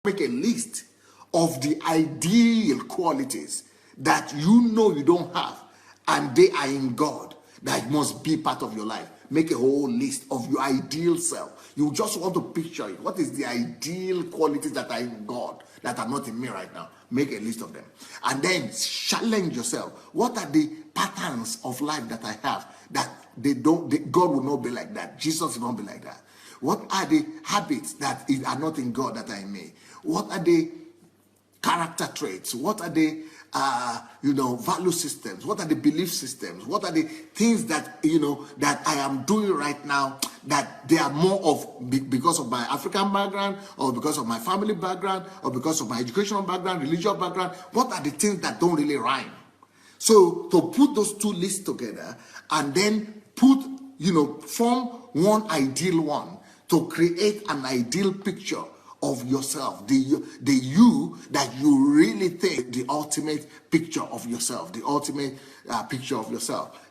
make a list of the ideal qualities that you know you don't have and they are in God, that must be part of your life. Make a whole list of your ideal self. You just want to picture it. What is the ideal qualities that are in God that are not in me right now? Make a list of them. And then challenge yourself. What are the patterns of life that I have that God will not be like that? Jesus will not be like that. What are the habits that are not in God that are in me? What are the character traits? What are the value systems? What are the belief systems? What are the things that that I am doing right now that they are more of because of my African background, or because of my family background, or because of my educational background, religious background? What are the things that don't really rhyme? So to put those two lists together and then form one ideal one to create an ideal picture of yourself, the you that you really think, the ultimate picture of yourself, the ultimate picture of yourself.